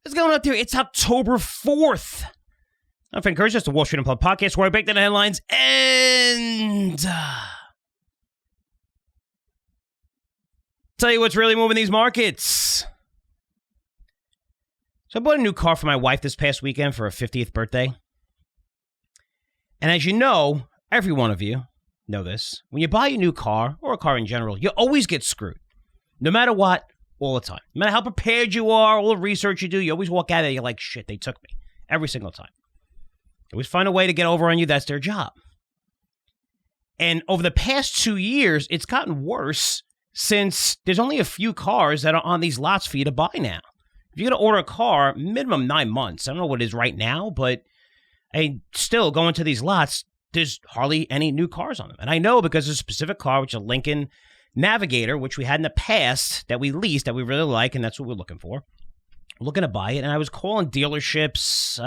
What's going on there? It's October 4th. I'm friend Curzio, the Wall Street Unplugged podcast where I break down the headlines and tell you what's really moving these markets. So I bought a new car for my wife this past weekend for her 50th birthday. And as you know, every one of you know this, when you buy a new car, or a car in general, you always get screwed. No matter what, all the time. No matter how prepared you are, all the research you do, you always walk out of there, you're like, shit, they took me. Every single time. They always find a way to get over on you. That's their job. And over the past 2 years, it's gotten worse since there's only a few cars that are on these lots for you to buy now. If you're going to order a car, minimum 9 months. I don't know what it is right now, but still going to these lots, there's hardly any new cars on them. And I know because there's a specific car, which is a Lincoln Navigator, which we had in the past that we leased, that we really like, and that's what we're looking for. We're looking to buy it, and I was calling dealerships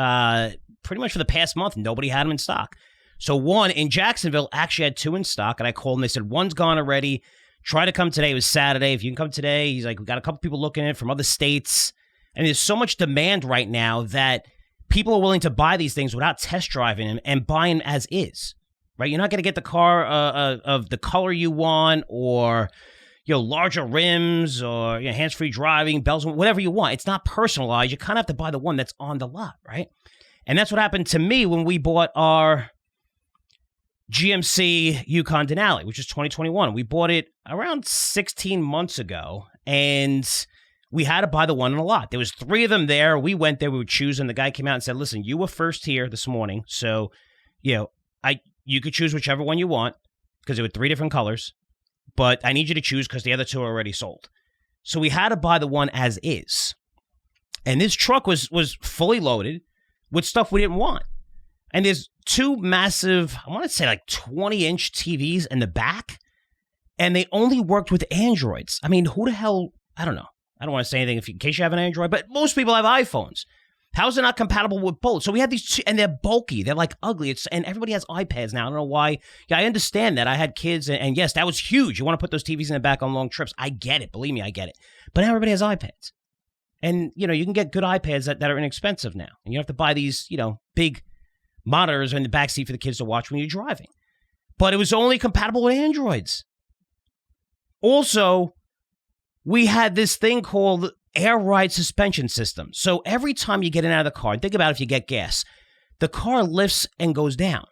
pretty much for the past month. Nobody had them in stock. So one in Jacksonville actually had two in stock, and I called them. They said, one's gone already. Try to come today. It was Saturday. If you can come today, he's like, we got a couple people looking at it from other states. And there's so much demand right now that people are willing to buy these things without test driving them and buying them as is. Right, you're not going to get the car of the color you want, or larger rims, or hands-free driving, bells, whatever you want. It's not personalized. You kind of have to buy the one that's on the lot, right? And that's what happened to me when we bought our GMC Yukon Denali, which is 2021. We bought it around 16 months ago, and we had to buy the one on the lot. There was 3 of them there. We went there. We were choosing. The guy came out and said, "Listen, you were first here this morning, so you could choose whichever one you want, because there were 3 different colors, but I need you to choose because the other 2 are already sold." So we had to buy the one as is. And this truck was fully loaded with stuff we didn't want. And there's 2 massive, I want to say like 20-inch TVs in the back, and they only worked with Androids. I mean, who the hell, I don't know. I don't want to say anything in case you have an Android, but most people have iPhones. How is it not compatible with both? So we had these 2, and they're bulky. They're like ugly. And everybody has iPads now. I don't know why. Yeah, I understand that. I had kids, and yes, that was huge. You want to put those TVs in the back on long trips. I get it. Believe me, I get it. But now everybody has iPads. And, you can get good iPads that are inexpensive now. And you don't have to buy these, big monitors in the backseat for the kids to watch when you're driving. But it was only compatible with Androids. Also, we had this thing called air ride suspension system. So every time you get in and out of the car, and think about if you get gas, the car lifts and goes down.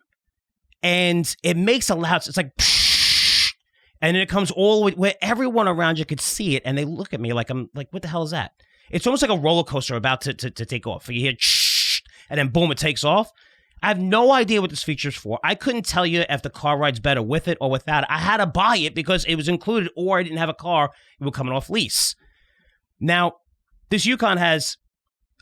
And it makes a loud, it's like, psh, and then it comes all the way where everyone around you could see it, and they look at me like, I'm like, what the hell is that? It's almost like a roller coaster about to take off. You hear, shh, and then boom, it takes off. I have no idea what this feature's for. I couldn't tell you if the car rides better with it or without it. I had to buy it because it was included, or I didn't have a car. It was coming off lease. Now, this Yukon has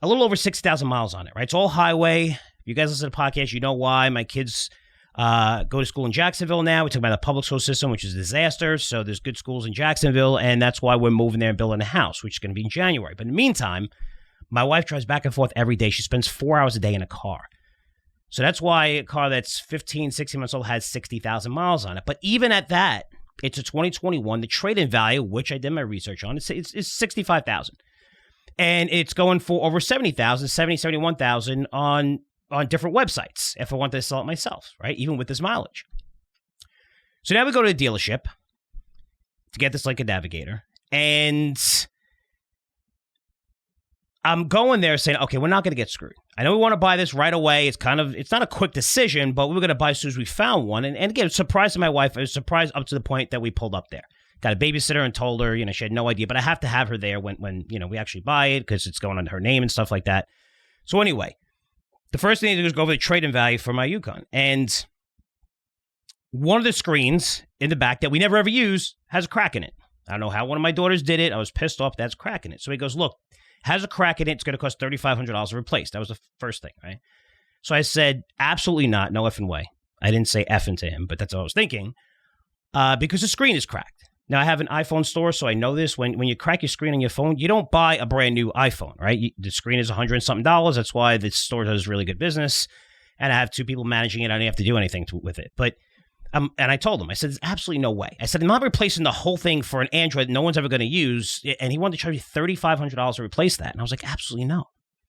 a little over 60,000 miles on it, right? It's all highway. If you guys listen to the podcast, you know why. My kids go to school in Jacksonville now. We talk about the public school system, which is a disaster. So there's good schools in Jacksonville, and that's why we're moving there and building a house, which is going to be in January. But in the meantime, my wife drives back and forth every day. She spends 4 hours a day in a car. So that's why a car that's 15, 16 months old has 60,000 miles on it. But even at that, it's a 2021. The trade-in value, which I did my research on, it's $65,000. And it's going for over $70,000, $71,000 on different websites if I want to sell it myself, right? Even with this mileage. So now we go to the dealership to get this Lincoln Navigator. And I'm going there saying, okay, we're not going to get screwed. I know we want to buy this right away. It's not a quick decision, but we were going to buy as soon as we found one. And again, surprised my wife. I was surprised up to the point that we pulled up there. Got a babysitter and told her, she had no idea, but I have to have her there when we actually buy it because it's going under her name and stuff like that. So anyway, the first thing to do is go over the trade-in value for my Yukon. And one of the screens in the back that we never ever use has a crack in it. I don't know how one of my daughters did it. I was pissed off. That's a crack in it. So he goes, look, has a crack in it. It's going to cost $3,500 to replace. That was the first thing, right? So I said, absolutely not. No effing way. I didn't say effing to him, but that's what I was thinking. Because the screen is cracked. Now, I have an iPhone store, so I know this. When you crack your screen on your phone, you don't buy a brand new iPhone, right? The screen is $100 and something. That's why the store does really good business. And I have 2 people managing it. I don't have to do anything with it. But and I told him, I said, there's absolutely no way. I said, I'm not replacing the whole thing for an Android no one's ever going to use. And he wanted to charge me $3,500 to replace that. And I was like, absolutely no.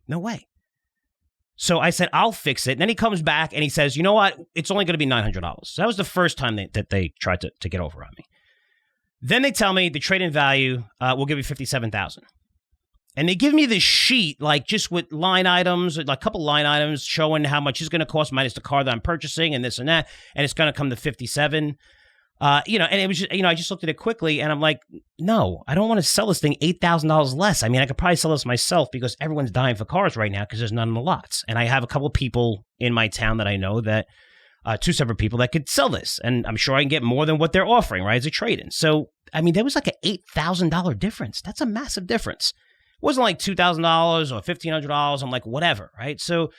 No way. So I said, I'll fix it. And then he comes back and he says, you know what? It's only going to be $900. So that was the first time that they tried to get over on me. Then they tell me the trade-in value will give you $57,000. And they give me this sheet, like just with line items, like a couple line items showing how much it's going to cost minus the car that I'm purchasing and this and that. And it's going to come to 57. And it was just, I just looked at it quickly and I'm like, no, I don't want to sell this thing $8,000 less. I mean, I could probably sell this myself because everyone's dying for cars right now because there's none in the lots. And I have a couple of people in my town that I know that, two separate people that could sell this. And I'm sure I can get more than what they're offering, right, as a trade-in. So, I mean, there was like an $8,000 difference. That's a massive difference. It wasn't like $2,000 or $1,500. I'm like, whatever, right? So,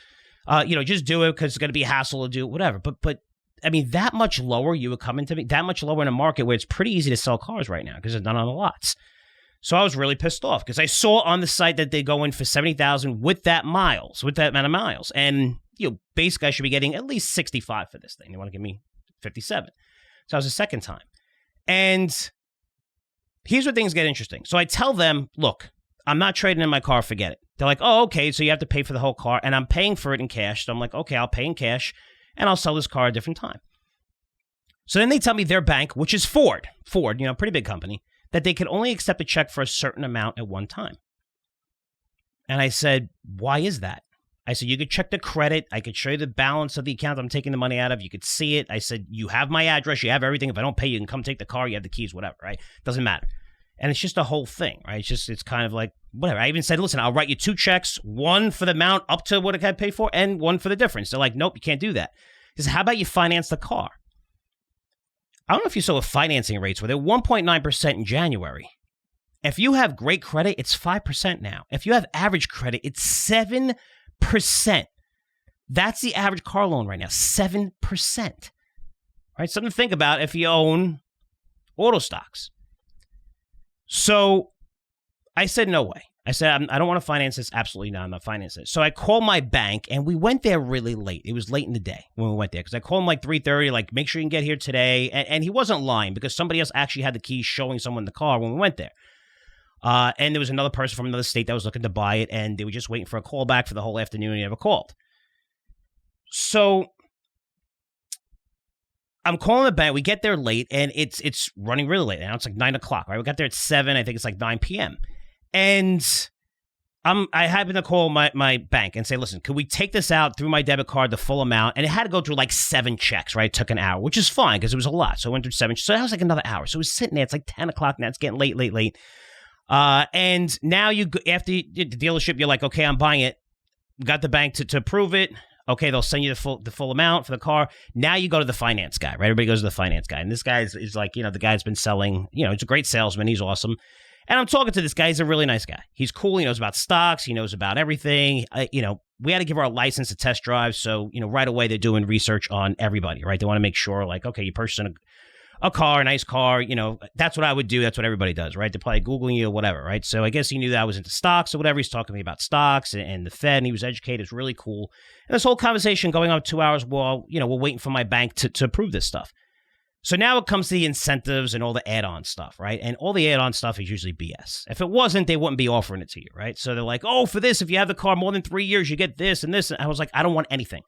just do it because it's going to be a hassle to do it, whatever. But I mean, that much lower you would come into me, that much lower in a market where it's pretty easy to sell cars right now because there's none on the lots. So I was really pissed off because I saw on the site that they go in for $70,000 with that amount of miles. And, basically I should be getting at least 65 for this thing. They want to give me 57. So that was the second time. And here's where things get interesting. So I tell them, look, I'm not trading in my car, forget it. They're like, oh, okay, so you have to pay for the whole car, and I'm paying for it in cash. So I'm like, okay, I'll pay in cash, and I'll sell this car a different time. So then they tell me their bank, which is Ford, pretty big company, that they can only accept a check for a certain amount at one time. And I said, why is that? I said, you could check the credit. I could show you the balance of the account I'm taking the money out of. You could see it. I said, you have my address. You have everything. If I don't pay, you can come take the car. You have the keys, whatever, right? Doesn't matter. And it's just a whole thing, right? It's kind of like, whatever. I even said, listen, I'll write you 2 checks, one for the amount up to what I had paid for and one for the difference. They're like, nope, you can't do that. He said, how about you finance the car? I don't know if you saw what financing rates were. They're 1.9% in January. If you have great credit, it's 5% now. If you have average credit, it's 7%. That's the average car loan right now, 7%. Right? Something to think about if you own auto stocks. So I said, no way. I said, I don't want to finance this. Absolutely not. I'm not financing it. So I called my bank, and we went there really late. It was late in the day when we went there because I called him like 3:30, like, make sure you can get here today. And he wasn't lying because somebody else actually had the keys showing someone the car when we went there. And there was another person from another state that was looking to buy it, and they were just waiting for a call back for the whole afternoon, and he never called. So I'm calling the bank. We get there late, and it's running really late. Now it's like 9 o'clock, right? We got there at 7. I think it's like 9 p.m. And I happened to call my bank and say, listen, could we take this out through my debit card, the full amount? And it had to go through like 7 checks, right? It took an hour, which is fine because it was a lot. So I went through 7. So that was like another hour. So it was sitting there. It's like 10 o'clock now. It's getting late. And now after the dealership, you're like, okay, I'm buying it. Got the bank to approve it. Okay, they'll send you the full amount for the car. Now you go to the finance guy, right? Everybody goes to the finance guy. And this guy is like, the guy's been selling, he's a great salesman. He's awesome. And I'm talking to this guy. He's a really nice guy. He's cool. He knows about stocks. He knows about everything. We had to give our license a test drive. So, right away, they're doing research on everybody, right? They want to make sure, like, okay, you're purchasing a car, a nice car, that's what I would do. That's what everybody does, right? They're probably Googling you or whatever, right? So I guess he knew that I was into stocks or whatever. He's talking to me about stocks and the Fed, and he was educated. It's really cool. And this whole conversation going on 2 hours while, we're waiting for my bank to approve this stuff. So now it comes to the incentives and all the add-on stuff, right? And all the add-on stuff is usually BS. If it wasn't, they wouldn't be offering it to you, right? So they're like, oh, for this, if you have the car more than 3 years, you get this and this. And I was like, I don't want anything.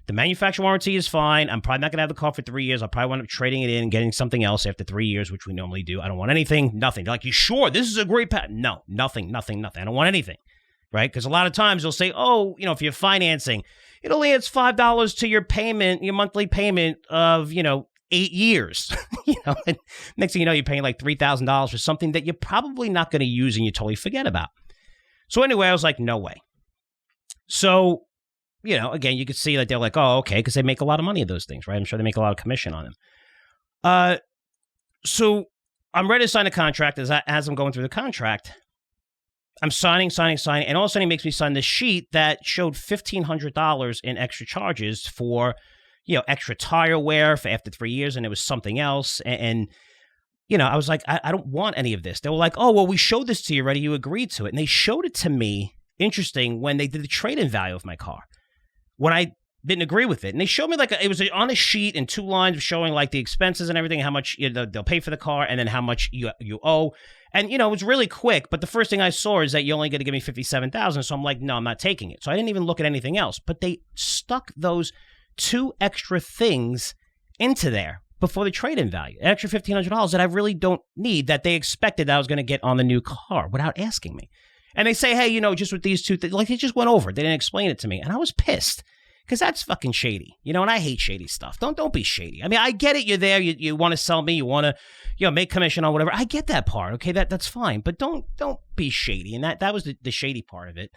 The manufacturer warranty is fine. I'm probably not going to have the car for 3 years. I'll probably wind up trading it in and getting something else after 3 years, which we normally do. I don't want anything, nothing. They're like, you sure? This is a great patent. No, nothing. I don't want anything, right? Because a lot of times they'll say, oh, if you're financing, it only adds $5 to your payment, your monthly payment of, 8 years. And next thing you know, you're paying like $3,000 for something that you're probably not going to use and you totally forget about. So anyway, I was like, no way. So, again, you could see that they're like, oh, okay, because they make a lot of money of those things, right? I'm sure they make a lot of commission on them. So I'm ready to sign a contract. As I'm going through the contract, I'm signing, and all of a sudden he makes me sign this sheet that showed $1,500 in extra charges for, extra tire wear for after 3 years, and it was something else. And I was like, I don't want any of this. They were like, oh, well, we showed this to you already. You agreed to it. And they showed it to me, interesting, when they did the trade-in value of my car, when I didn't agree with it. And they showed me it was on a sheet in 2 lines showing like the expenses and everything, how much they'll pay for the car, and then how much you owe. And, it was really quick, but the first thing I saw is that you're only going to give me $57,000. So I'm like, no, I'm not taking it. So I didn't even look at anything else. But they stuck those 2 extra things into there before the trade-in value, an extra $1,500 that I really don't need, that they expected that I was going to get on the new car without asking me. And they say, hey, just with these 2 things, like, it just went over. They didn't explain it to me. And I was pissed because that's fucking shady, and I hate shady stuff. Don't be shady. I mean, I get it. You're there. You want to sell me. You want to, make commission on whatever. I get that part. Okay, that's fine. But don't be shady. And that was the shady part of it.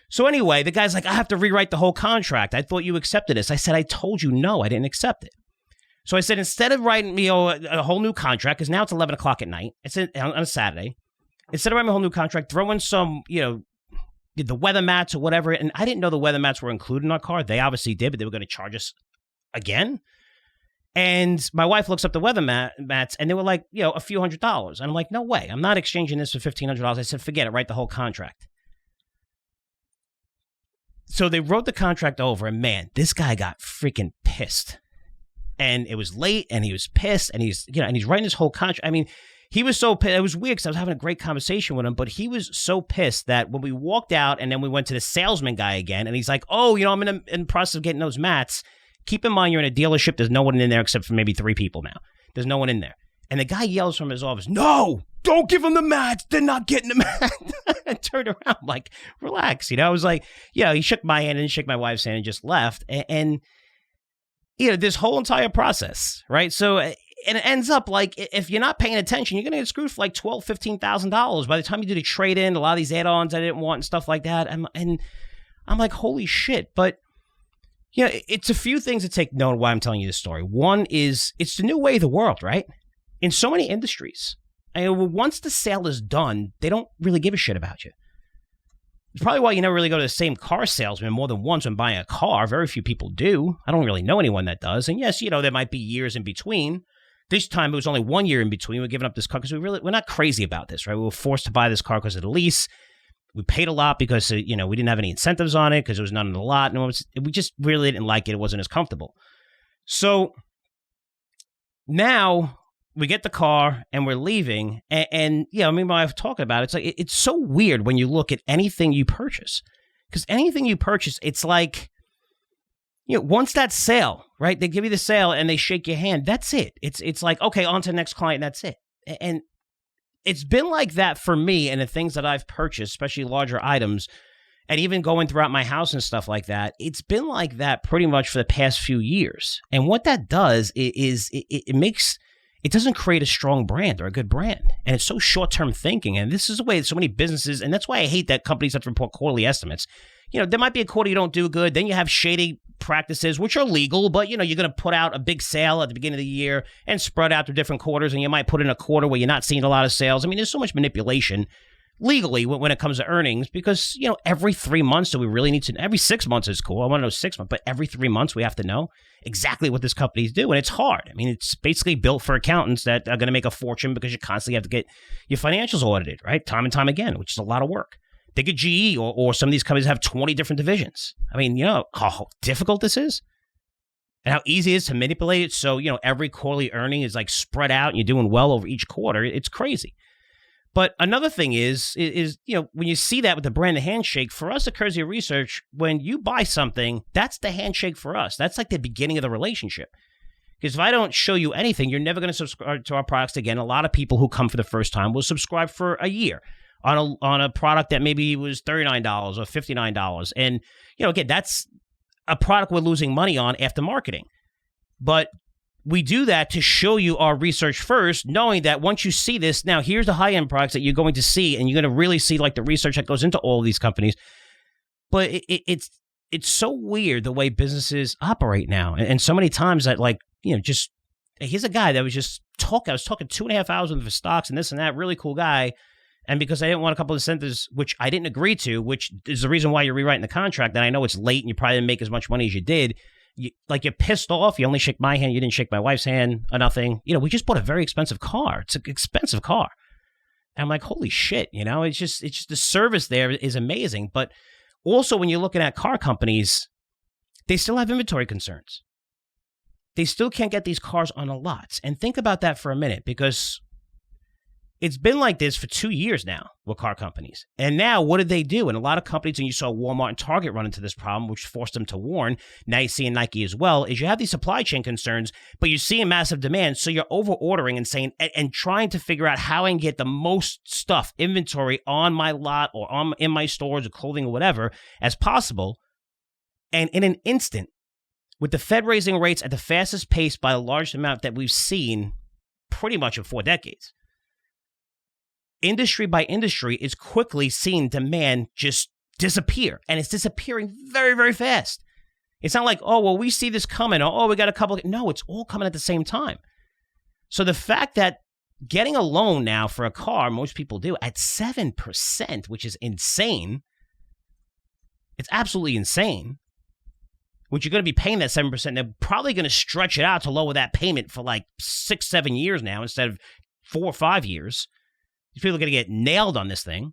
So anyway, the guy's like, I have to rewrite the whole contract. I thought you accepted this. I said, I told you no, I didn't accept it. So I said, instead of writing me a whole new contract, because now it's 11 o'clock at night, it's on a Saturday, instead of writing a whole new contract, throw in some, the weather mats or whatever. And I didn't know the weather mats were included in our car. They obviously did, but they were going to charge us again. And my wife looks up the weather mats, and they were like, a few $100s. And I'm like, no way. I'm not exchanging this for $1,500. I said, forget it. Write the whole contract. So they wrote the contract over, and man, this guy got freaking pissed. And it was late, and he was pissed, and he's writing this whole contract. I mean, he was so pissed. It was weird because I was having a great conversation with him, but he was so pissed that when we walked out, and then we went to the salesman guy again, and he's like, oh, I'm in the process of getting those mats. Keep in mind, you're in a dealership. There's no one in there except for maybe 3 people now. There's no one in there. And the guy yells from his office, no, don't give them the mats. They're not getting the mats. I turned around like, relax. I was like, he shook my hand and shook my wife's hand and just left. And this whole entire process, right? So, and it ends up like, if you're not paying attention, you're going to get screwed for like $12,000, $15,000. By the time you do the trade-in, a lot of these add-ons I didn't want and stuff like that. And I'm like, holy shit. But, it's a few things to take note of why I'm telling you this story. One is, it's the new way of the world, right? In so many industries. Once the sale is done, they don't really give a shit about you. It's probably why you never really go to the same car salesman more than once when buying a car. Very few people do. I don't really know anyone that does. And yes, there might be years in between. This time, it was only 1 year in between. We're giving up this car because we're not crazy about this, right? We were forced to buy this car because of the lease. We paid a lot because, we didn't have any incentives on it because there was none in the lot. And we just really didn't like it. It wasn't as comfortable. So now we get the car and we're leaving. And me and my wife talking about it. It's like, it's so weird when you look at anything you purchase. Because anything you purchase, it's like, once that sale, right? They give you the sale and they shake your hand. That's it. It's like, okay, on to the next client. That's it. And it's been like that for me and the things that I've purchased, especially larger items, and even going throughout my house and stuff like that. It's been like that pretty much for the past few years. And what that does is it doesn't create a strong brand or a good brand. And it's so short-term thinking. And this is the way so many businesses, and that's why I hate that companies have to report quarterly estimates. There might be a quarter you don't do good. Then you have shady practices, which are legal, but, you're going to put out a big sale at the beginning of the year and spread out through different quarters. And you might put in a quarter where you're not seeing a lot of sales. I mean, there's so much manipulation legally when it comes to earnings because, every 3 months, do we really need to, every 6 months is cool. I want to know 6 months, but every 3 months we have to know exactly what this company's do. And it's hard. I mean, it's basically built for accountants that are going to make a fortune because you constantly have to get your financials audited, right? Time and time again, which is a lot of work. Think of GE or some of these companies have 20 different divisions. I mean, how difficult this is and how easy it is to manipulate it. So, every quarterly earning is like spread out and you're doing well over each quarter. It's crazy. But another thing is when you see that with the brand, the handshake, for us at Curzio Research, when you buy something, that's the handshake for us. That's like the beginning of the relationship. Because if I don't show you anything, you're never going to subscribe to our products again. A lot of people who come for the first time will subscribe for a year on a product that maybe was $39 or $59. And, again, that's a product we're losing money on after marketing. But we do that to show you our research first, knowing that once you see this, now here's the high-end products that you're going to see, and you're going to really see like the research that goes into all of these companies. But it's so weird the way businesses operate now. And so many times that here's a guy that was just talking. I was talking 2.5 hours with the stocks and this and that, really cool guy. And because I didn't want a couple of incentives, which I didn't agree to, which is the reason why you're rewriting the contract, and I know it's late and you probably didn't make as much money as you did, you're pissed off. You only shake my hand. You didn't shake my wife's hand or nothing. We just bought a very expensive car. It's an expensive car. And I'm like, holy shit, it's just the service there is amazing. But also when you're looking at car companies, they still have inventory concerns. They still can't get these cars on the lots. And think about that for a minute, because it's been like this for 2 years now with car companies. And now what did they do? And a lot of companies, and you saw Walmart and Target run into this problem, which forced them to warn. Now you're seeing Nike as well, is you have these supply chain concerns, but you're seeing massive demand. So you're over ordering and saying, and trying to figure out how I can get the most stuff, inventory on my lot or in my stores or clothing or whatever as possible. And in an instant, with the Fed raising rates at the fastest pace by a large amount that we've seen pretty much in 4 decades, industry by industry is quickly seeing demand just disappear. And it's disappearing very, very fast. It's not like, oh, well, we see this coming. Oh, we got a couple. No, it's all coming at the same time. So the fact that getting a loan now for a car, most people do, at 7%, which is insane. It's absolutely insane. Which you're going to be paying that 7%. They're probably going to stretch it out to lower that payment for like 6-7 years now instead of 4 or 5 years. These people are going to get nailed on this thing.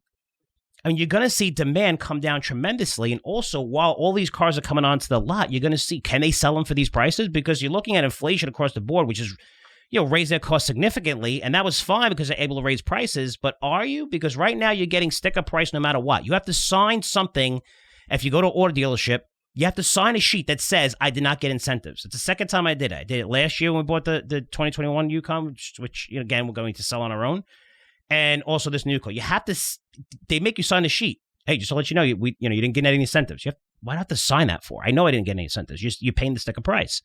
I mean, you're going to see demand come down tremendously. And also, while all these cars are coming onto the lot, you're going to see, can they sell them for these prices? Because you're looking at inflation across the board, which is, raise their costs significantly. And that was fine because they're able to raise prices. But are you? Because right now you're getting sticker price no matter what. You have to sign something. If you go to an auto dealership, you have to sign a sheet that says, I did not get incentives. It's the second time I did it. I did it last year when we bought the 2021 Yukon, which again, we're going to sell on our own. And also this new car. You have to, they make you sign a sheet. Hey, just to let you know, you didn't get any incentives. Why do I have to sign that for? I know I didn't get any incentives. You're paying the sticker price.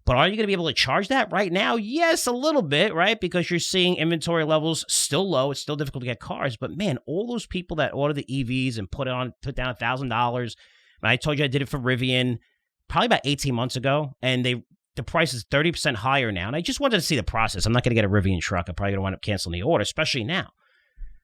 But are you going to be able to charge that right now? Yes, a little bit, right? Because you're seeing inventory levels still low. It's still difficult to get cars. But man, all those people that order the EVs and put down $1,000. I told you I did it for Rivian probably about 18 months ago. And the price is 30% higher now. And I just wanted to see the process. I'm not going to get a Rivian truck. I'm probably going to wind up canceling the order, especially now.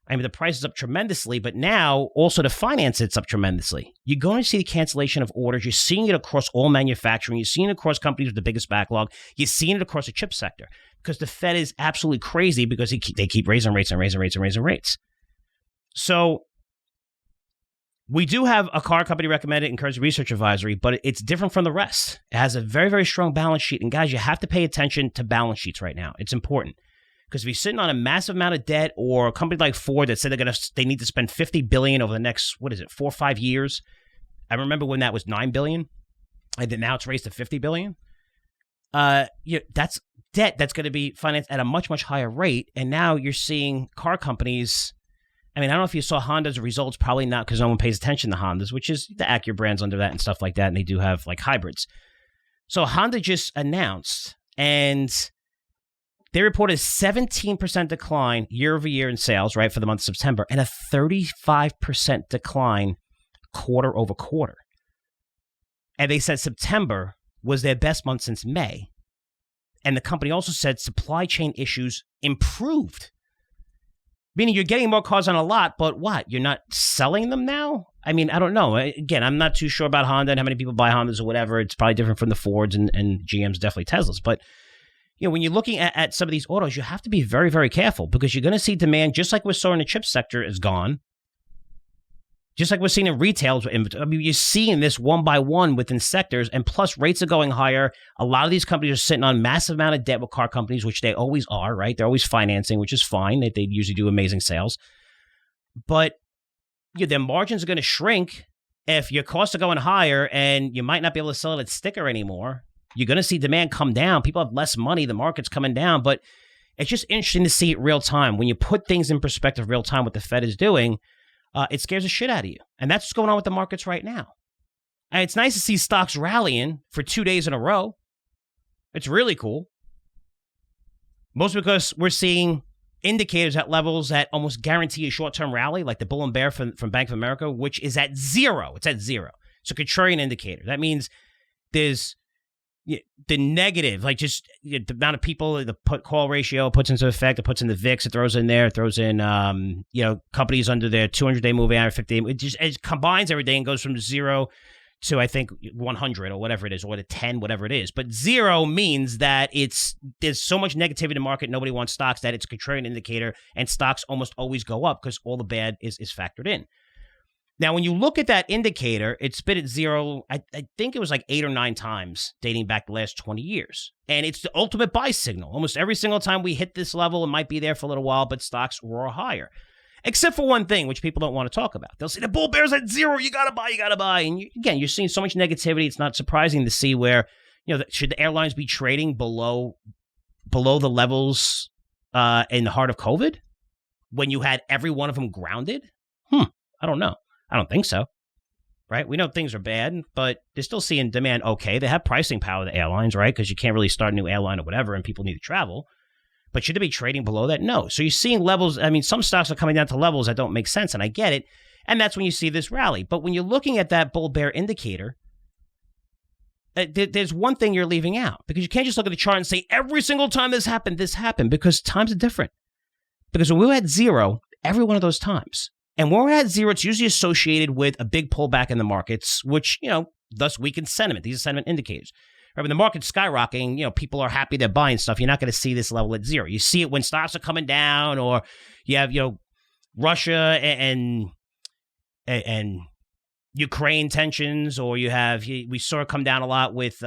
I mean, the price is up tremendously, but now also to finance it's up tremendously. You're going to see the cancellation of orders. You're seeing it across all manufacturing. You're seeing it across companies with the biggest backlog. You're seeing it across the chip sector because the Fed is absolutely crazy because they keep raising rates and raising rates and raising rates. So we do have a car company recommended in Curzio Research Advisory, but it's different from the rest. It has a very, very strong balance sheet. And guys, you have to pay attention to balance sheets right now. It's important. Because if you're sitting on a massive amount of debt, or a company like Ford that said they need to spend $50 billion over the next, 4 or 5 years. I remember when that was $9 billion, and then now it's raised to $50 billion. That's debt that's going to be financed at a much, much higher rate. And now you're seeing car companies. I mean, I don't know if you saw Honda's results, probably not, because no one pays attention to Honda's, which is the Acura brands under that and stuff like that, and they do have like hybrids. So Honda just announced, and they reported a 17% decline year over year in sales, right, for the month of September, and a 35% decline quarter over quarter. And they said September was their best month since May. And the company also said supply chain issues improved. Meaning you're getting more cars on a lot, but what? You're not selling them now? I mean, I don't know. Again, I'm not too sure about Honda and how many people buy Hondas or whatever. It's probably different from the Fords and GMs, definitely Teslas. But when you're looking at some of these autos, you have to be very, very careful because you're going to see demand, just like we saw in the chip sector, is gone. Just like we're seeing in retail. I mean, you're seeing this one by one within sectors, and plus rates are going higher. A lot of these companies are sitting on massive amount of debt with car companies, which they always are, right? They're always financing, which is fine. They usually do amazing sales. But their margins are going to shrink if your costs are going higher and you might not be able to sell it at sticker anymore. You're going to see demand come down. People have less money. The market's coming down. But it's just interesting to see it real time. When you put things in perspective real time, what the Fed is doing, it scares the shit out of you. And that's what's going on with the markets right now. And it's nice to see stocks rallying for 2 days in a row. It's really cool. Mostly because we're seeing indicators at levels that almost guarantee a short-term rally, like the bull and bear from Bank of America, which is at zero. It's at zero. It's a contrarian indicator. That means there's the negative, like just the amount of people, the put call ratio puts into effect, it puts in the VIX, it throws in there, it throws in, companies under their 200-day moving average, 50, it combines everything and goes from 0 to, I think, 100 or whatever it is, or to 10, whatever it is. But 0 means that there's so much negativity in the market, nobody wants stocks, that it's a contrarian indicator, and stocks almost always go up because all the bad is factored in. Now, when you look at that indicator, it's been at zero, I think it was like 8 or 9 times dating back the last 20 years. And it's the ultimate buy signal. Almost every single time we hit this level, it might be there for a little while, but stocks roar higher. Except for one thing, which people don't want to talk about. They'll say, the bull bear's at zero, you got to buy, you got to buy. And you're seeing so much negativity, it's not surprising to see where, should the airlines be trading below the levels in the heart of COVID when you had every one of them grounded? I don't know. I don't think so, right? We know things are bad, but they're still seeing demand okay. They have pricing power, the airlines, right? Because you can't really start a new airline or whatever, and people need to travel. But should they be trading below that? No. So you're seeing levels. I mean, some stocks are coming down to levels that don't make sense, and I get it. And that's when you see this rally. But when you're looking at that bull-bear indicator, there's one thing you're leaving out, because you can't just look at the chart and say, every single time this happened, because times are different. Because when we were at zero, every one of those times, and when we're at zero, it's usually associated with a big pullback in the markets, which, thus weakens sentiment. These are sentiment indicators. Right, when the market's skyrocketing, people are happy they're buying stuff. You're not going to see this level at zero. You see it when stocks are coming down, or you have, Russia and Ukraine tensions, or we saw it come down a lot with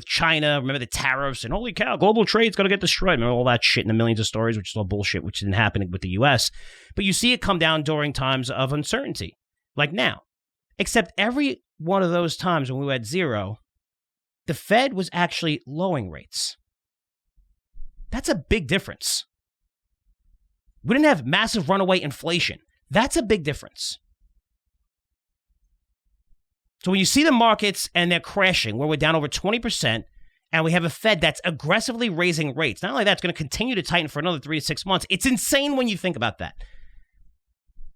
China. Remember the tariffs and holy cow, global trade's going to get destroyed. Remember all that shit in the millions of stories, which is all bullshit, which didn't happen with the U.S. But you see it come down during times of uncertainty, like now. Except every one of those times when we were at zero, the Fed was actually lowering rates. That's a big difference. We didn't have massive runaway inflation. That's a big difference. So when you see the markets and they're crashing, where we're down over 20%, and we have a Fed that's aggressively raising rates, not only that, it's going to continue to tighten for another 3 to 6 months. It's insane when you think about that.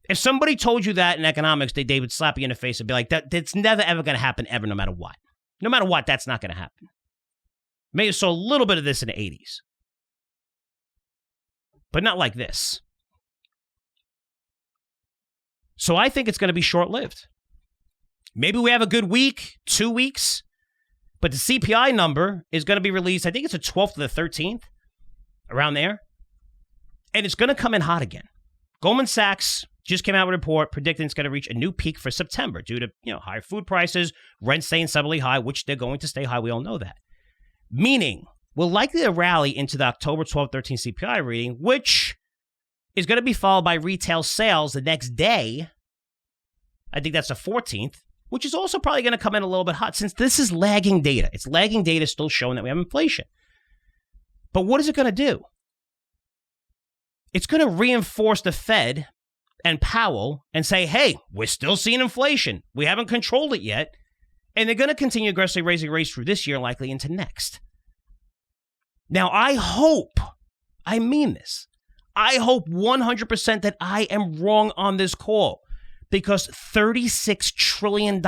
If somebody told you that in economics, they would slap you in the face and be like, that's never, ever going to happen ever, no matter what. No matter what, that's not going to happen. Maybe saw a little bit of this in the 80s. But not like this. So I think it's going to be short-lived. Maybe we have a good week, 2 weeks, but the CPI number is going to be released, I think it's the 12th to the 13th, around there. And it's going to come in hot again. Goldman Sachs just came out with a report predicting it's going to reach a new peak for September due to, higher food prices, rent staying stubbornly high, which they're going to stay high. We all know that. Meaning, we're likely to rally into the October 12, 13 CPI reading, which is going to be followed by retail sales the next day. I think that's the 14th, which is also probably going to come in a little bit hot since this is lagging data. It's lagging data still showing that we have inflation. But what is it going to do? It's going to reinforce the Fed and Powell and say, hey, we're still seeing inflation. We haven't controlled it yet. And they're going to continue aggressively raising rates through this year, likely into next. Now, I hope 100% that I am wrong on this call, because $36 trillion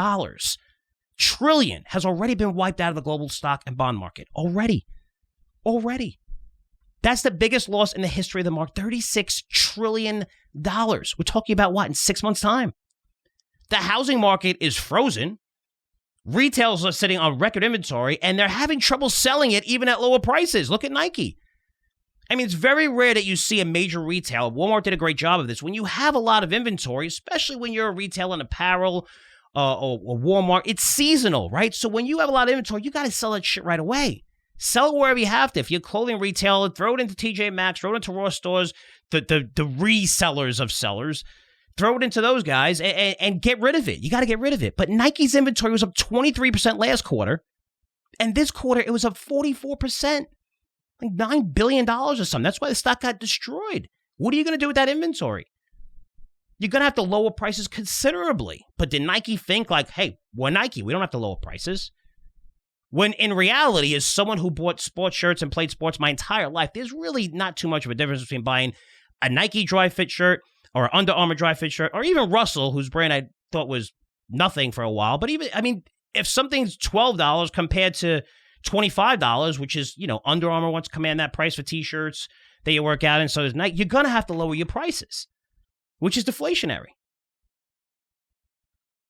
has already been wiped out of the global stock and bond market. Already. That's the biggest loss in the history of the market. $36 trillion. We're talking about what, in 6 months' time? The housing market is frozen. Retailers are sitting on record inventory, and they're having trouble selling it even at lower prices. Look at Nike. I mean, it's very rare that you see a major retailer. Walmart did a great job of this. When you have a lot of inventory, especially when you're a retailer in apparel or Walmart, it's seasonal, right? So when you have a lot of inventory, you got to sell that shit right away. Sell it wherever you have to. If you're a clothing retailer, throw it into TJ Maxx, throw it into Ross stores, the resellers of sellers. Throw it into those guys and get rid of it. You got to get rid of it. But Nike's inventory was up 23% last quarter. And this quarter, it was up 44%. Like $9 billion or something. That's why the stock got destroyed. What are you going to do with that inventory? You're going to have to lower prices considerably. But did Nike think like, hey, we're Nike, we don't have to lower prices? When in reality, as someone who bought sports shirts and played sports my entire life, there's really not too much of a difference between buying a Nike dry fit shirt or Under Armour dry fit shirt, or even Russell, whose brand I thought was nothing for a while. But even, I mean, if something's $12 compared to $25, which is, Under Armour wants to command that price for t-shirts that you work out in, so does Nike, you're going to have to lower your prices, which is deflationary.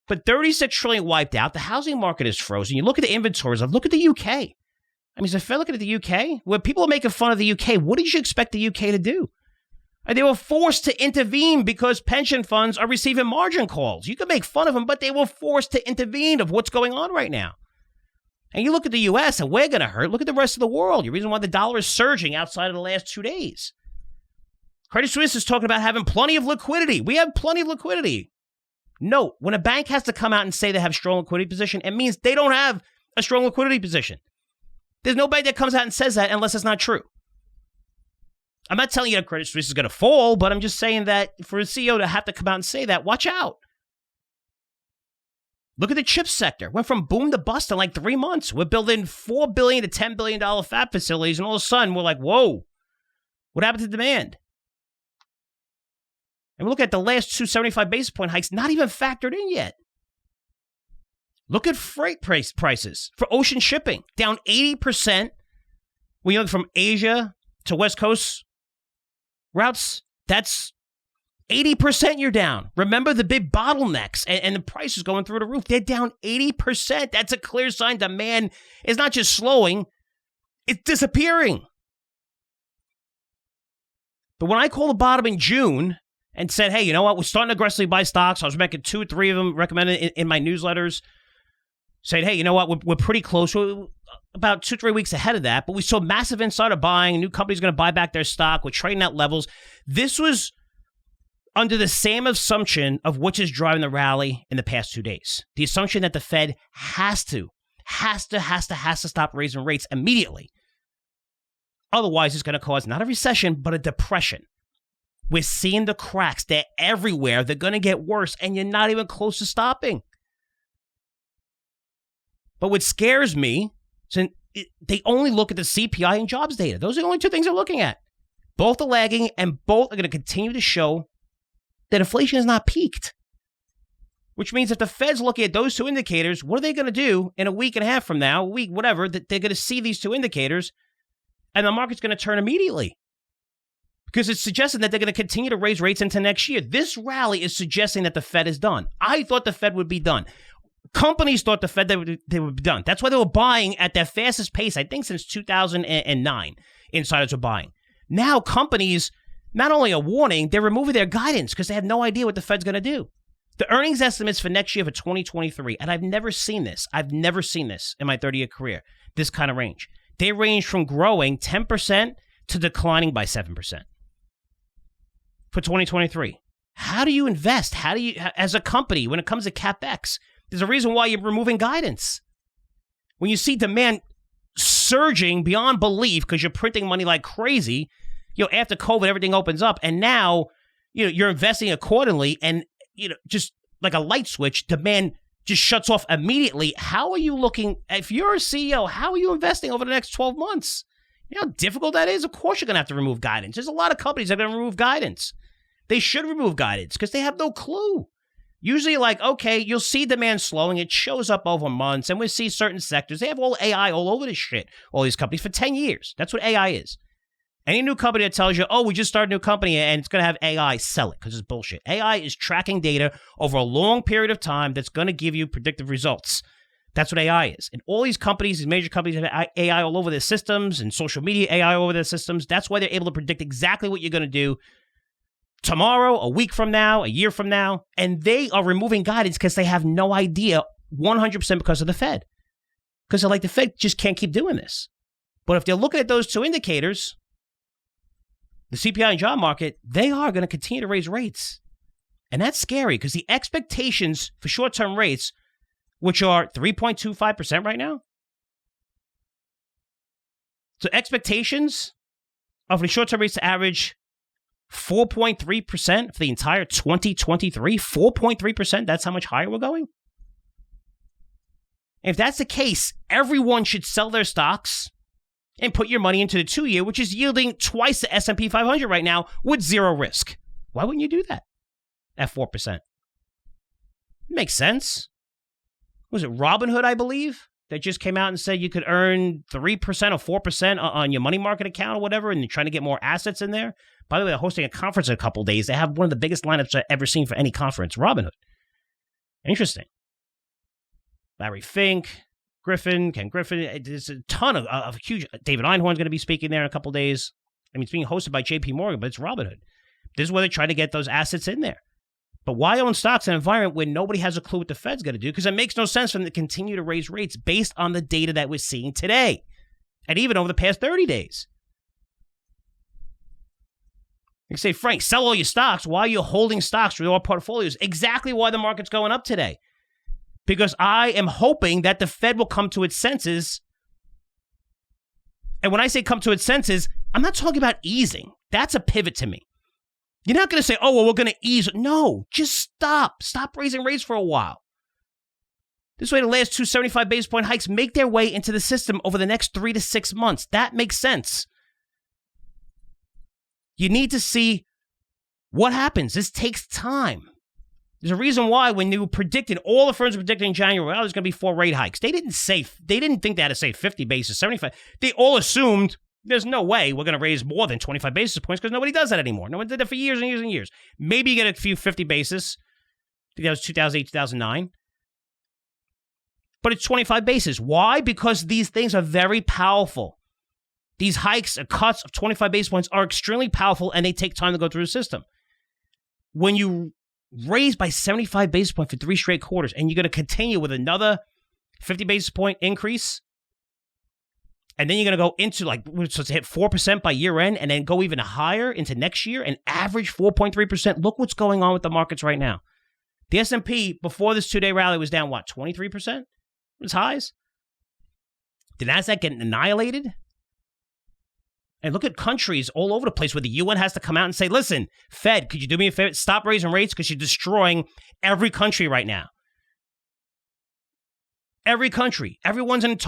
But 36 trillion wiped out. The housing market is frozen. You look at the inventories. Look at the UK. I mean, if I look at the UK, where people are making fun of the UK, what did you expect the UK to do? And they were forced to intervene because pension funds are receiving margin calls. You can make fun of them, but they were forced to intervene of what's going on right now. And you look at the U.S. and we're going to hurt. Look at the rest of the world. The reason why the dollar is surging outside of the last 2 days. Credit Suisse is talking about having plenty of liquidity. We have plenty of liquidity. Note, when a bank has to come out and say they have strong liquidity position, it means they don't have a strong liquidity position. There's no bank that comes out and says that unless it's not true. I'm not telling you that Credit Suisse is going to fall, but I'm just saying that for a CEO to have to come out and say that, watch out. Look at the chip sector. Went from boom to bust in like 3 months. We're building $4 billion to $10 billion fab facilities, and all of a sudden we're like, whoa, what happened to demand? And we look at the last 2 75 basis point hikes, not even factored in yet. Look at freight prices for ocean shipping, down 80%. When you look from Asia to West Coast routes, that's 80% you're down. Remember the big bottlenecks and the prices going through the roof. They're down 80%. That's a clear sign demand is not just slowing, it's disappearing. But when I called the bottom in June and said, hey, you know what? We're starting to aggressively buy stocks. I was making 2 or 3 of them recommended in my newsletters. Saying, hey, you know what? We're pretty close. We're about 2 or 3 weeks ahead of that. But we saw massive insider buying. New companies going to buy back their stock. We're trading at levels. This was under the same assumption of which is driving the rally in the past 2 days. The assumption that the Fed has to stop raising rates immediately. Otherwise, it's going to cause not a recession, but a depression. We're seeing the cracks. They're everywhere. They're going to get worse, and you're not even close to stopping. But what scares me is they only look at the CPI and jobs data. Those are the only 2 things they're looking at. Both are lagging, and both are going to continue to show that inflation is not peaked. Which means if the Fed's looking at those 2 indicators, what are they going to do in a week and a half from now, a week, whatever, that they're going to see these 2 indicators, and the market's going to turn immediately. Because it's suggesting that they're going to continue to raise rates into next year. This rally is suggesting that the Fed is done. I thought the Fed would be done. Companies thought the Fed, they would be done. That's why they were buying at their fastest pace, I think, since 2009. Insiders were buying. Now companies not only are warning, they're removing their guidance because they have no idea what the Fed's going to do. The earnings estimates for next year for 2023, and I've never seen this. I've never seen this in my 30-year career, this kind of range. They range from growing 10% to declining by 7% for 2023. How do you invest? How do you, as a company, when it comes to CapEx, there's a reason why you're removing guidance. When you see demand surging beyond belief because you're printing money like crazy, after COVID, everything opens up, and now, you're investing accordingly, and, just like a light switch, demand just shuts off immediately. How are you looking, if you're a CEO, how are you investing over the next 12 months? You know how difficult that is? Of course you're going to have to remove guidance. There's a lot of companies that are going to remove guidance. They should remove guidance because they have no clue. Usually, okay, you'll see demand slowing. It shows up over months, and we see certain sectors. They have all AI all over this shit, all these companies, for 10 years. That's what AI is. Any new company that tells you, we just started a new company and it's going to have AI, sell it because it's bullshit. AI is tracking data over a long period of time that's going to give you predictive results. That's what AI is. And all these companies, these major companies, have AI all over their systems and social media AI all over their systems. That's why they're able to predict exactly what you're going to do tomorrow, a week from now, a year from now, and they are removing guidance because they have no idea, 100% because of the Fed. Because they're like, the Fed just can't keep doing this. But if they're looking at those 2 indicators, the CPI and job market, they are going to continue to raise rates. And that's scary because the expectations for short-term rates, which are 3.25% right now. So expectations of the short-term rates to average 4.3% for the entire 2023, 4.3%, that's how much higher we're going. If that's the case, everyone should sell their stocks and put your money into the 2-year, which is yielding twice the S&P 500 right now with 0 risk. Why wouldn't you do that at 4%? It makes sense. Was it Robinhood, I believe, that just came out and said you could earn 3% or 4% on your money market account or whatever, and you're trying to get more assets in there? By the way, they're hosting a conference in a couple of days. They have one of the biggest lineups I've ever seen for any conference, Robinhood. Interesting. Larry Fink, Ken Griffin. There's a ton of huge. David Einhorn's going to be speaking there in a couple of days. I mean, it's being hosted by JP Morgan, but it's Robinhood. This is where they try to get those assets in there. But why own stocks in an environment where nobody has a clue what the Fed's going to do? Because it makes no sense for them to continue to raise rates based on the data that we're seeing today and even over the past 30 days. You say, Frank, sell all your stocks. Why are you holding stocks for your portfolios? Exactly why the market's going up today. Because I am hoping that the Fed will come to its senses. And when I say come to its senses, I'm not talking about easing. That's a pivot to me. You're not going to say, oh, well, we're going to ease. No, just stop. Stop raising rates for a while. This way, the last 2 75 basis point hikes make their way into the system over the next 3 to 6 months. That makes sense. You need to see what happens. This takes time. There's a reason why when you predicted, all the firms were predicting in January, oh, there's going to be 4 rate hikes. They didn't think they had to say 50 basis, 75. They all assumed there's no way we're going to raise more than 25 basis points because nobody does that anymore. No one did that for years and years and years. Maybe you get a few 50 basis. I think that was 2008, 2009. But it's 25 basis. Why? Because these things are very powerful. These hikes or cuts of 25 basis points are extremely powerful and they take time to go through the system. When you raise by 75 basis points for 3 straight quarters and you're going to continue with another 50 basis point increase, and then you're going to go into we're supposed to hit 4% by year end and then go even higher into next year and average 4.3%. Look what's going on with the markets right now. The S&P before this 2-day rally was down, 23%? Its highs? The NASDAQ getting annihilated? And look at countries all over the place where the UN has to come out and say, listen, Fed, could you do me a favor? Stop raising rates because you're destroying every country right now. Every country. Everyone's in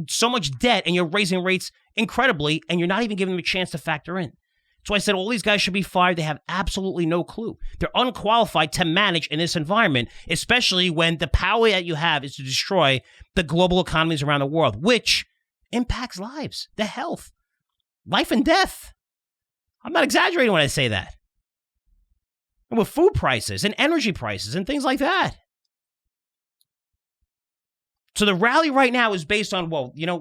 so much debt and you're raising rates incredibly and you're not even giving them a chance to factor in. That's why I said all these guys should be fired. They have absolutely no clue. They're unqualified to manage in this environment, especially when the power that you have is to destroy the global economies around the world, which impacts lives, the health, life and death. I'm not exaggerating when I say that. And with food prices and energy prices and things like that. So the rally right now is based on,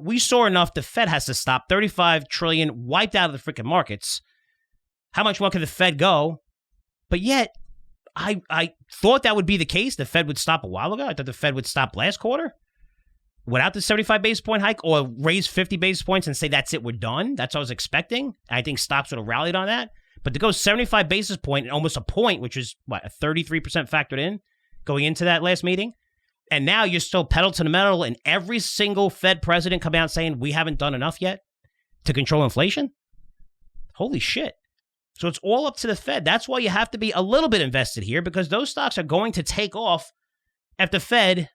we saw enough. The Fed has to stop. 35 trillion wiped out of the freaking markets. How much more can the Fed go? But yet, I thought that would be the case. The Fed would stop a while ago. I thought the Fed would stop last quarter without the 75 basis point hike or raise 50 basis points and say, that's it, we're done. That's what I was expecting. I think stocks would have rallied on that. But to go 75 basis point and almost a point, which is, a 33% factored in going into that last meeting. And now you're still pedal to the metal and every single Fed president come out saying we haven't done enough yet to control inflation? Holy shit. So it's all up to the Fed. That's why you have to be a little bit invested here because those stocks are going to take off if the Fed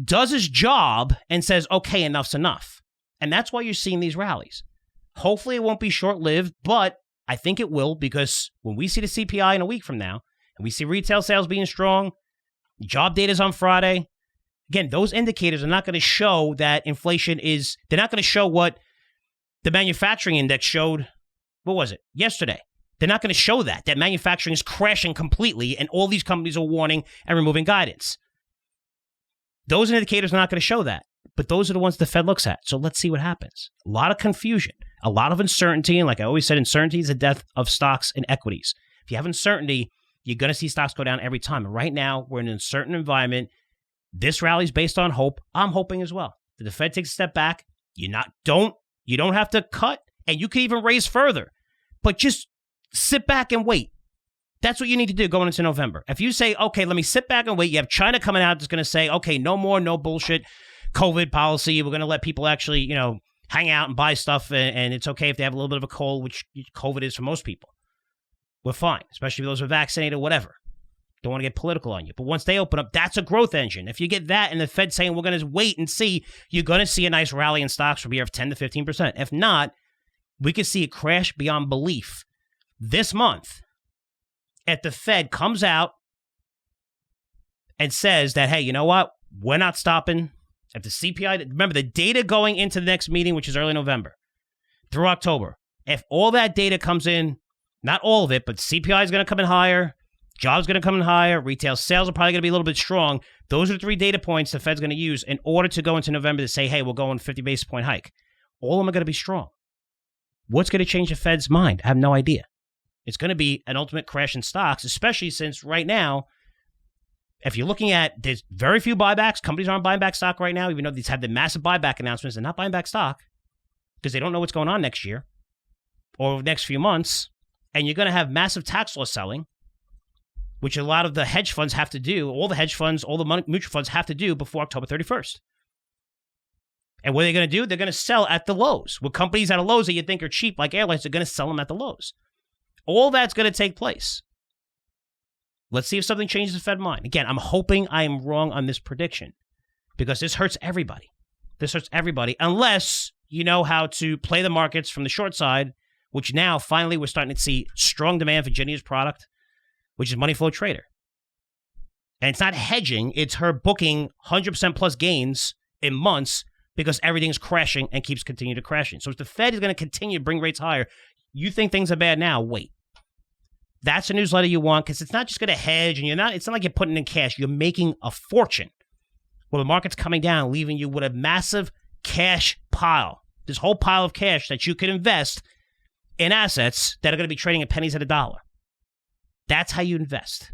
does its job and says, okay, enough's enough. And that's why you're seeing these rallies. Hopefully it won't be short-lived, but I think it will because when we see the CPI in a week from now and we see retail sales being strong, job data's on Friday. Again, those indicators are not going to show that inflation is, they're not going to show what the manufacturing index showed, what was it, yesterday. They're not going to show that manufacturing is crashing completely and all these companies are warning and removing guidance. Those indicators are not going to show that, but those are the ones the Fed looks at. So let's see what happens. A lot of confusion, a lot of uncertainty, and like I always said, uncertainty is the death of stocks and equities. If you have uncertainty, you're going to see stocks go down every time. And right now, we're in an uncertain environment. This rally is based on hope. I'm hoping as well. If the Fed takes a step back, you don't have to cut, and you can even raise further. But just sit back and wait. That's what you need to do going into November. If you say, okay, let me sit back and wait, you have China coming out that's going to say, okay, no more, no bullshit COVID policy. We're going to let people actually, hang out and buy stuff, and it's okay if they have a little bit of a cold, which COVID is for most people. We're fine, especially if those who are vaccinated or whatever. Don't want to get political on you. But once they open up, that's a growth engine. If you get that and the Fed saying we're going to wait and see, you're going to see a nice rally in stocks from here of 10 to 15%. If not, we could see a crash beyond belief this month if the Fed comes out and says that, hey, you know what? We're not stopping. If the CPI, remember the data going into the next meeting, which is early November through October, if all that data comes in, not all of it, but CPI is going to come in higher, jobs going to come in higher, retail sales are probably going to be a little bit strong. Those are the 3 data points the Fed's going to use in order to go into November to say, hey, we're going 50 basis point hike. All of them are going to be strong. What's going to change the Fed's mind? I have no idea. It's going to be an ultimate crash in stocks, especially since right now, if you're looking at, there's very few buybacks. Companies aren't buying back stock right now, even though these have the massive buyback announcements. They're not buying back stock because they don't know what's going on next year or next few months. And you're going to have massive tax loss selling, which a lot of the hedge funds have to do. All the hedge funds, all the mutual funds have to do before October 31st. And what are they going to do? They're going to sell at the lows. With companies at the lows that you think are cheap, like airlines, they're going to sell them at the lows. All that's going to take place. Let's see if something changes the Fed mind. Again, I'm hoping I am wrong on this prediction because this hurts everybody. This hurts everybody unless you know how to play the markets from the short side, which now finally we're starting to see strong demand for Jenny's product, which is money flow trader. And it's not hedging. It's her booking 100% plus gains in months because everything's crashing and keeps continuing to crashing. So if the Fed is going to continue to bring rates higher, you think things are bad now, wait. That's a newsletter you want because it's not just going to hedge and it's not like you're putting in cash. You're making a fortune. Well, the market's coming down, leaving you with a massive cash pile. This whole pile of cash that you could invest in assets that are going to be trading at pennies at a dollar. That's how you invest.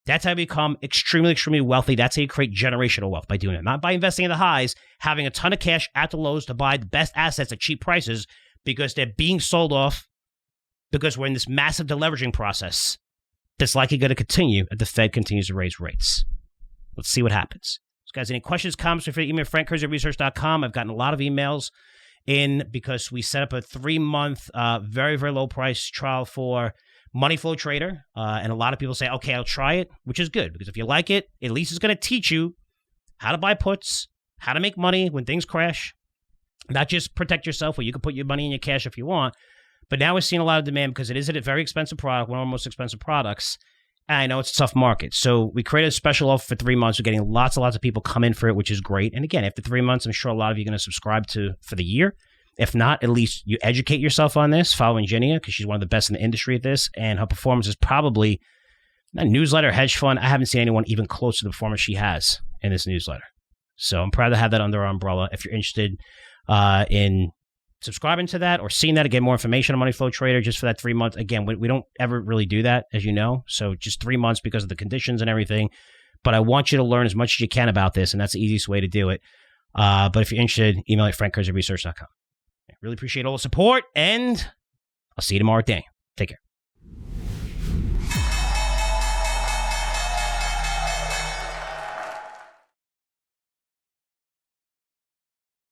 That's how you become extremely, extremely wealthy. That's how you create generational wealth, by doing it. Not by investing in the highs, having a ton of cash at the lows to buy the best assets at cheap prices because they're being sold off because we're in this massive deleveraging process that's likely going to continue as the Fed continues to raise rates. Let's see what happens. So guys, any questions, comments, feel free to email frankcurzioresearch.com. I've gotten a lot of emails in because we set up a 3-month, very, very low price trial for Money Flow Trader. And a lot of people say, okay, I'll try it, which is good because if you like it, at least it's going to teach you how to buy puts, how to make money when things crash, not just protect yourself where you can put your money in your cash if you want. But now we're seeing a lot of demand because it is a very expensive product, one of our most expensive products. And I know it's a tough market. So we created a special offer for 3 months. We're getting lots and lots of people come in for it, which is great. And again, after 3 months, I'm sure a lot of you are going to subscribe to for the year. If not, at least you educate yourself on this, following Ginia, because she's one of the best in the industry at this. And her performance is probably a newsletter, hedge fund. I haven't seen anyone even close to the performance she has in this newsletter. So I'm proud to have that under our umbrella. If you're interested in subscribing to that or seeing that to get more information on Money Flow Trader just for that 3 months. Again, we don't ever really do that, as you know. So just 3 months because of the conditions and everything. But I want you to learn as much as you can about this, and that's the easiest way to do it. But if you're interested, email at frankcurzioresearch.com. Really appreciate all the support, and I'll see you tomorrow at Danny. Take care.